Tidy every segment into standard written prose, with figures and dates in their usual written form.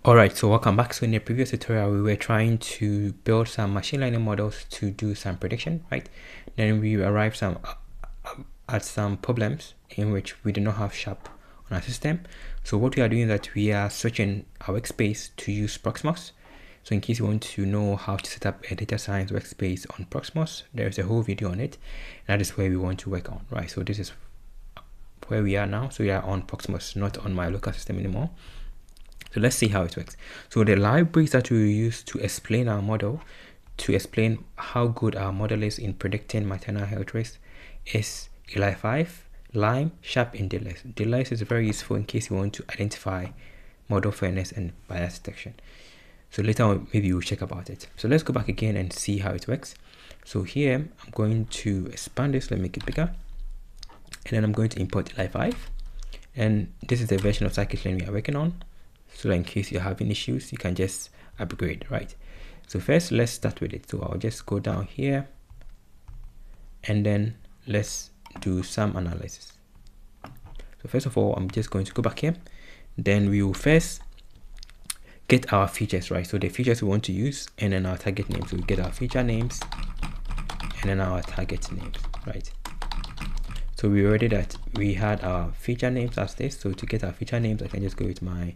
Alright, so welcome back. So in the previous tutorial, we were trying to build some machine learning models to do some prediction, right? Then we arrived at some problems in which we do not have Shap on our system. So what we are doing is that we are switching our workspace to use Proxmox. So in case you want to know how to set up a data science workspace on Proxmox, there is a whole video on it. And that is where we want to work on, right? So this is where we are now. So we are on Proxmox, not on my local system anymore. So let's see how it works. So the libraries that we use to explain our model, to explain how good our model is in predicting maternal health risk, is Eli5, Lime, Shap, and Delay. Delay is very useful in case you want to identify model fairness and bias detection. So later on, maybe we'll check about it. So let's go back again and see how it works. So here, I'm going to expand this, let me make it bigger. And then I'm going to import Eli5. And this is the version of scikit-learn we are working on. So that in case you're having issues, you can just upgrade, right? So first, let's start with it. So I'll just go down here and then let's do some analysis. So first of all, I'm just going to go back here. Then we will first get our features, right? So the features we want to use and then our target names. So we get our feature names and then our target names, right? So we already that we had our feature names as this. So to get our feature names, I can just go with my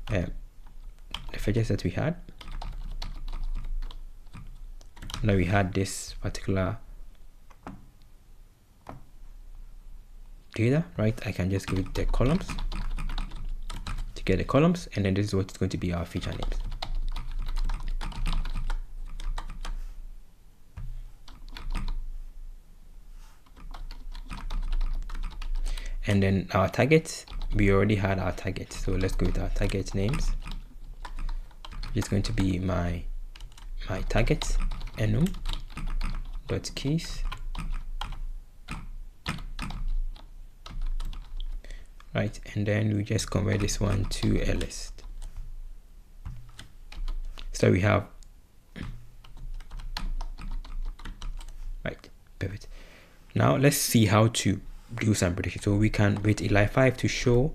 the features that we had. Now we had this particular data, right? I can just give it the columns to get the columns, and then this is what's going to be our feature names. And then our target, we already had our target, so let's go with our target names. It's going to be my target enum dot keys, right? And then we just convert this one to a list. So we have, right, perfect. Now let's see how to do some prediction. So we can with Eli5 to show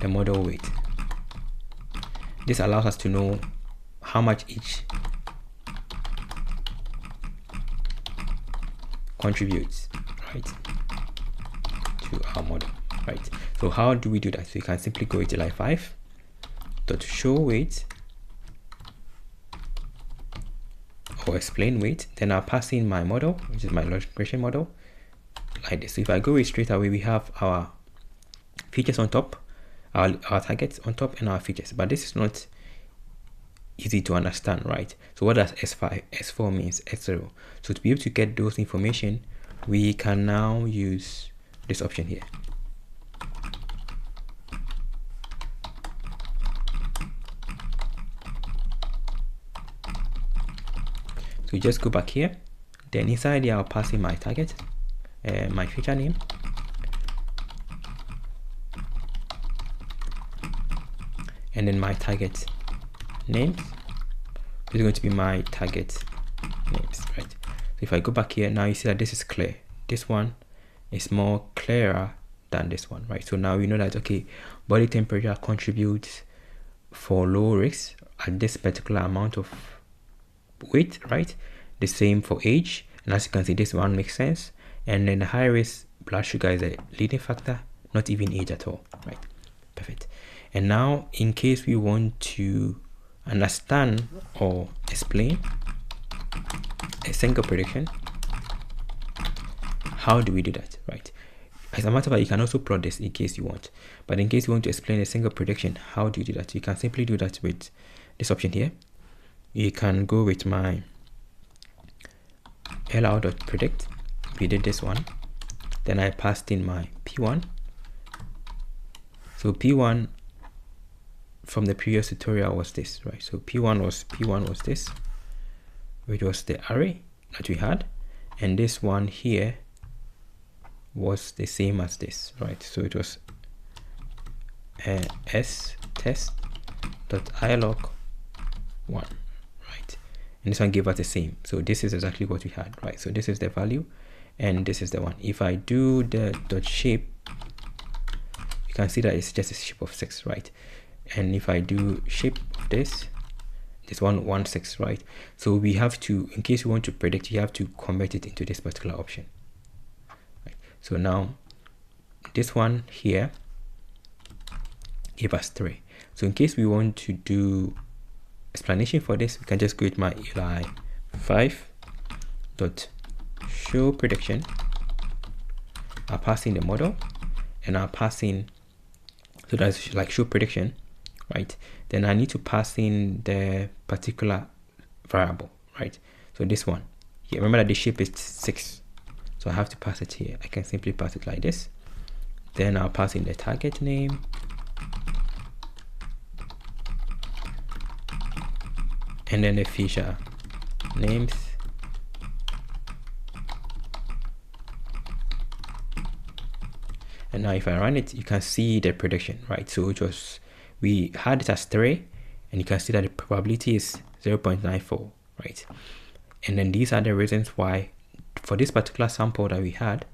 the model weight. This allows us to know how much each contributes, right, to our model, right? So how do we do that? So you can simply go with Eli5 dot show weight or explain weight. Then I'll pass in my model, which is my regression model, like this. So if I go with straight away, we have our features on top, our targets on top, and our features. But this is not easy to understand, right? So what does S4 means? S0. So to be able to get those information, we can now use this option here. So we just go back here. Then inside here, I'll pass in my target, my feature name, and then my target names is going to be my target names, right? So if I go back here, now you see that this is clear. This one is more clearer than this one, right? So now we know that, okay, body temperature contributes for low risk at this particular amount of weight, right? The same for age, and as you can see, this one makes sense. And then the high risk blood sugar is a leading factor, not even age at all, right? Perfect. And now in case we want to understand or explain a single prediction, how do we do that, right? As a matter of fact, you can also plot this in case you want, but in case you want to explain a single prediction, how do you do that? You can simply do that with this option here. You can go with my lr.predict. We did this one, then I passed in my p1. So p1 from the previous tutorial was this, right? So p1 was this, which was the array that we had, and this one here was the same as this, right? So it was s test.ilog1, right? And this one gave us the same. So this is exactly what we had, right? So this is the value and this is the one. If I do the dot shape, you can see that it's just a shape of 6, right? and if I do shape of this 116, right? So we have to, in case you want to predict, you have to convert it into this particular option, right? So now this one here give us 3. So in case we want to do explanation for this, we can just go with my Eli 5 dot show prediction. I'll pass in the model, and I'll pass in, so that's like show prediction, right? Then I need to pass in the particular variable, right? So this one here, remember that the shape is 6, so I have to pass it here. I can simply pass it like this. Then I'll pass in the target name, and then the feature names, and now if I run it, you can see the prediction, right? So it was, we had it as 3, and you can see that the probability is 0.94, right? And then these are the reasons why for this particular sample that we had,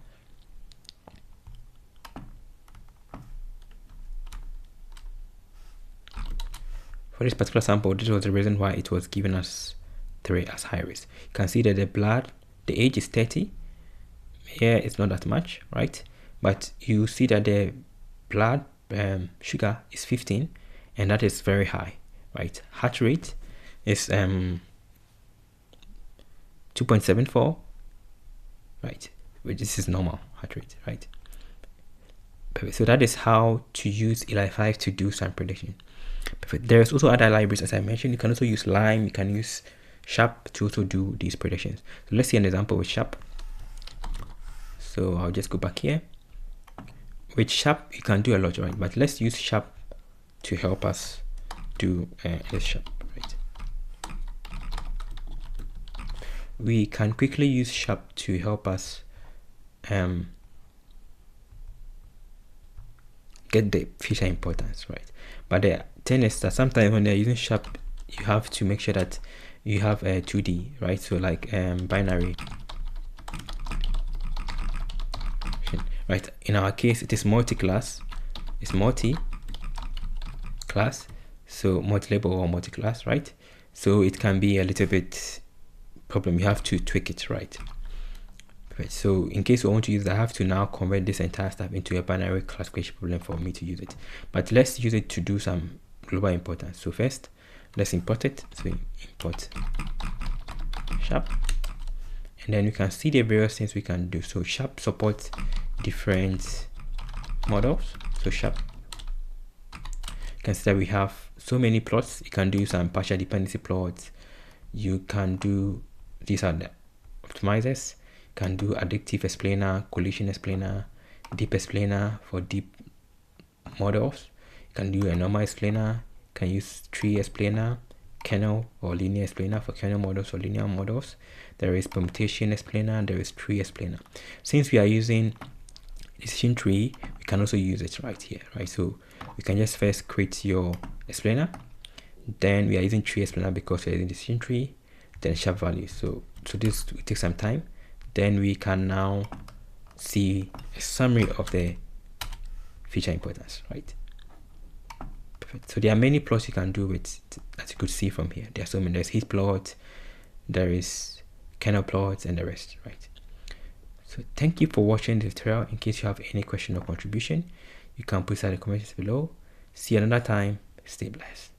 this was the reason why it was given us 3 as high risk. You can see that the age is 30. Here it's not that much, right? But you see that the blood sugar is 15, and that is very high, right? Heart rate is 2.74, right? This is normal heart rate, right? Perfect. So that is how to use Eli 5 to do some prediction. Perfect. There's also other libraries, as I mentioned. You can also use Lime, you can use Shap to also do these predictions. So let's see an example with Shap. So I'll just go back here. With Shap, you can do a lot, right? But let's use Shap to help us do this Shap, right? We can quickly use Shap to help us get the feature importance, right? But the thing is that sometimes when they're using Shap, you have to make sure that you have a 2D, right? So like binary, right? In our case, it is multi-class. It's multi-class, so multi-label or multi-class, right? So it can be a little bit problem. You have to tweak it, right? So in case you want to use it, I have to now convert this entire stuff into a binary classification problem for me to use it. But let's use it to do some global importance. So first, let's import it. So import Shap, and then you can see the various things we can do. So Shap supports different models. So Shap, you can see that we have so many plots. You can do some partial dependency plots. You can do, these are the optimizers. Can do additive explainer, collision explainer, deep explainer for deep models. You can do a normal explainer. Can use tree explainer, kernel or linear explainer for kernel models or linear models. There is permutation explainer. There is tree explainer. Since we are using decision tree, we can also use it right here, right? So we can just first create your explainer. Then we are using tree explainer because we are using decision tree. Then Shap values. So this will take some time. Then we can now see a summary of the feature importance, right? Perfect. So there are many plots you can do with, as you could see from here. There are so many. There's heat plot, there is kernel plots, and the rest, right? So thank you for watching the tutorial. In case you have any question or contribution, you can put it in the comments below. See you another time. Stay blessed.